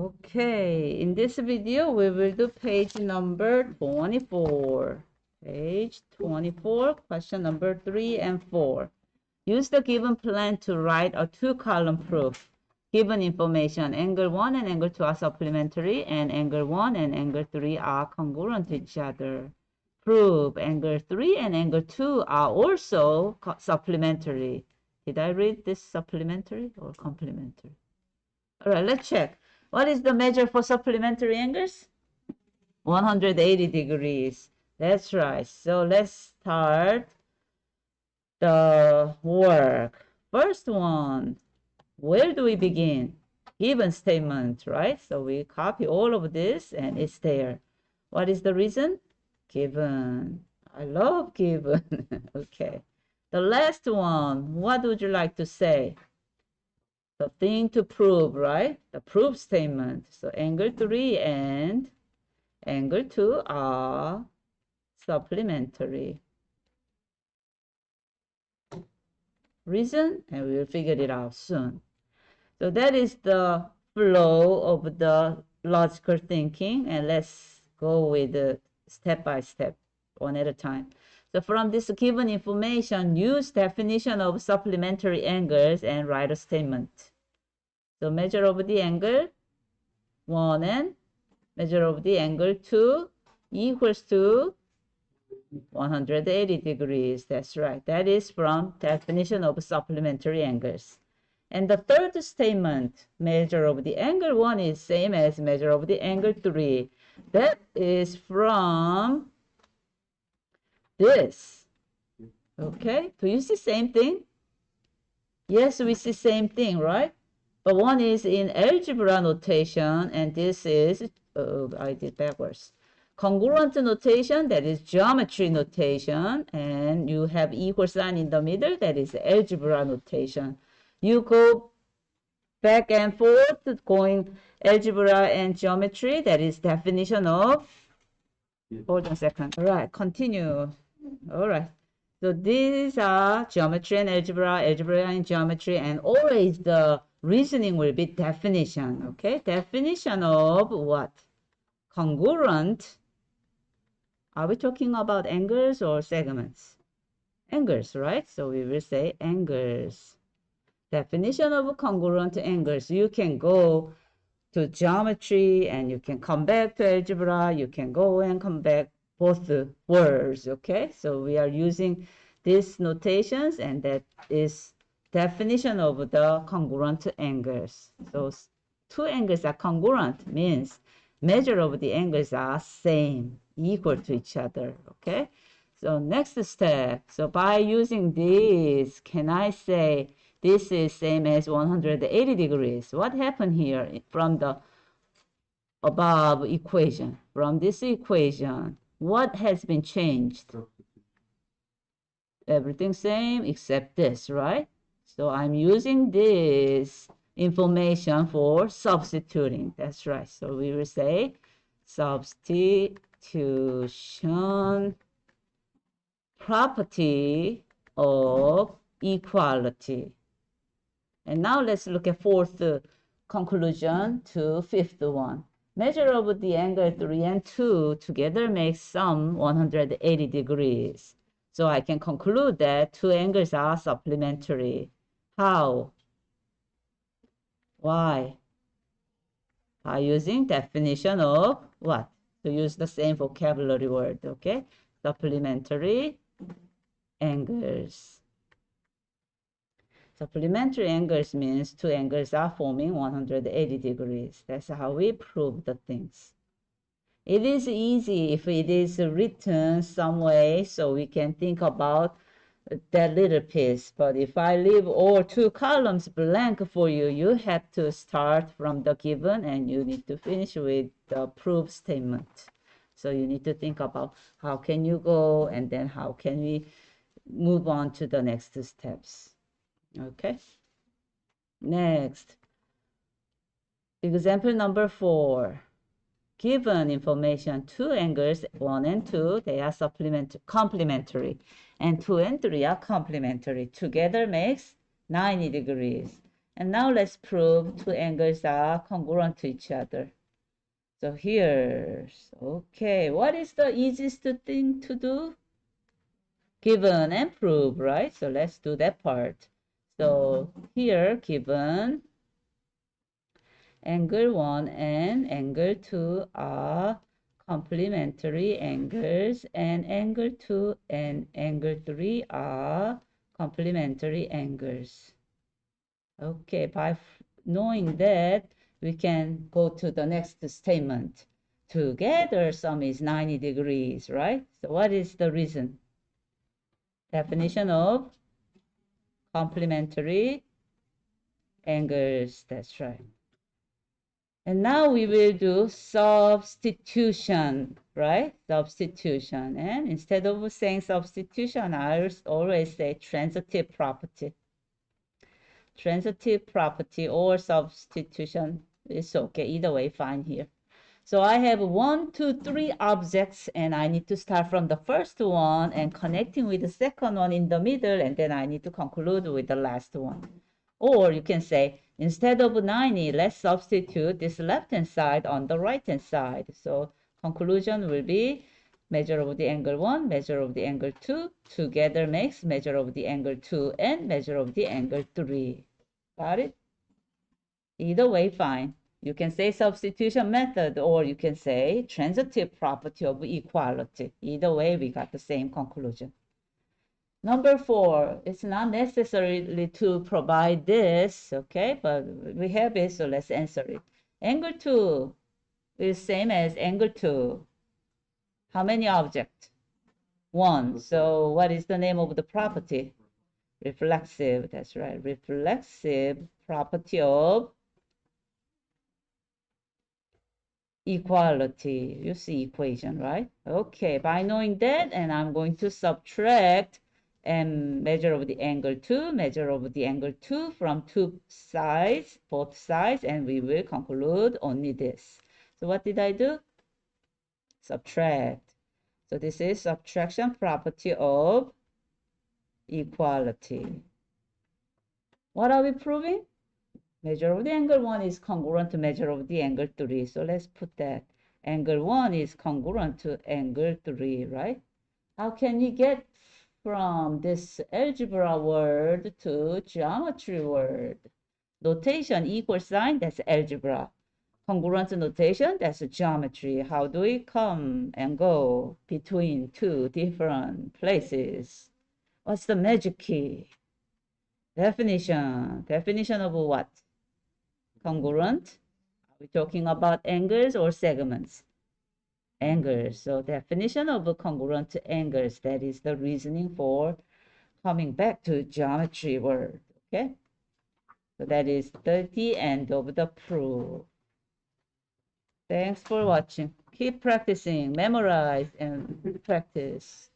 Okay, in this video, we will do page number 24. Page 24, question number 3 and 4. Use the given plan to write a two-column proof. Given information, angle 1 and angle 2 are supplementary, and angle 1 and angle 3 are congruent to each other. Prove angle 3 and angle 2 are also supplementary. Did I read this supplementary or complementary? All right, let's check. What is the measure for supplementary angles? 180 degrees. That's right. So let's start the work. First one, where do we begin? Given statement, right? So we copy all of this and it's there. What is the reason? Given. I love given. Okay. The last one, what would you like to say? The thing to prove, right? The proof statement. So angle 3 and angle 2 are supplementary. Reason? And we will figure it out soon. So that is the flow of the logical thinking. And let's go with the step by step, one at a time. So from this given information, use definition of supplementary angles and write a statement. So measure of the angle 1 and measure of the angle 2 equals to 180 degrees. That's right. That is from definition of supplementary angles. And the third statement, measure of the angle 1 is same as measure of the angle 3. That is from this. Okay, do you see same thing? Yes, we see same thing, right? But one is in algebra notation, and this is, I did backwards. Congruent notation, that is geometry notation, and you have equal sign in the middle, that is algebra notation. You go back and forth, going algebra and geometry, that is definition of, hold on a second. All right, continue. All right. So these are geometry and algebra, algebra and geometry, and always the reasoning will be definition, okay? Definition of what? Congruent. Are we talking about angles or segments? Angles, right? So we will say angles. Definition of congruent angles. You can go to geometry and you can come back to algebra. You can go and come back both words, okay? So we are using these notations, and that is definition of the congruent angles. So two angles are congruent means measure of the angles are same, equal to each other, okay? So next step, so by using this, can I say this is same as 180 degrees? What happened here from the above equation? From this equation, what has been changed? Everything same except this, right? So I'm using this information for substituting. That's right. So we will say substitution property of equality. And now let's look at fourth conclusion to fifth one. Measure of the angle 3 and 2 together makes sum 180 degrees. So I can conclude that two angles are supplementary. How? Why? By using definition of what? To use the same vocabulary word, okay? Supplementary angles. Supplementary angles means two angles are forming 180 degrees. That's how we prove the things. It is easy if it is written some way so we can think about that little piece. But if I leave all two columns blank for you, you have to start from the given and you need to finish with the proof statement. So you need to think about how can you go and then how can we move on to the next steps. Okay. Next. Example number 4. Given information, two angles, 1 and 2, they are complementary. And 2 and 3 are complementary. Together makes 90 degrees. And now let's prove two angles are congruent to each other. So here's, okay, what is the easiest thing to do? Given and prove, right? So let's do that part. So here, given angle 1 and angle 2 are complementary angles, and angle 2 and angle 3 are complementary angles. Okay, by knowing that, we can go to the next statement. Together, sum is 90 degrees, right? So what is the reason? Definition of complementary angles, that's right. And now we will do substitution, right? Substitution. And instead of saying substitution, I always say transitive property. Transitive property or substitution is okay. Either way, fine here. So I have 1, 2, 3 objects, and I need to start from the first one and connecting with the second one in the middle, and then I need to conclude with the last one. Or you can say, instead of 90, let's substitute this left-hand side on the right-hand side. So conclusion will be measure of the angle 1, measure of the angle 2, together makes measure of the angle 2 and measure of the angle 3. Got it? Either way, fine. You can say substitution method, or you can say transitive property of equality. Either way, we got the same conclusion. Number 4, it's not necessarily to provide this, okay, but we have it, so let's answer it. Angle 2 is same as angle 2. How many objects? 1. So what is the name of the property? Reflexive, that's right. Reflexive property of equality. You see equation, right? Okay, by knowing that, and I'm going to subtract and measure of the angle 2, measure of the angle 2 from two sides, both sides, and we will conclude only this. So what did I do? Subtract. So this is subtraction property of equality. What are we proving? Measure of the angle 1 is congruent to measure of the angle 3. So let's put that. Angle 1 is congruent to angle 3, right? How can you get from this algebra word to geometry word? Notation equal sign, that's algebra. Congruent notation, that's geometry. How do we come and go between two different places? What's the magic key? Definition. Definition of what? Congruent. Are we talking about angles or segments? Angles. So definition of congruent angles, that is the reasoning for coming back to geometry word. Okay. So that is the end of the proof. Thanks for watching. Keep practicing, memorize, and practice.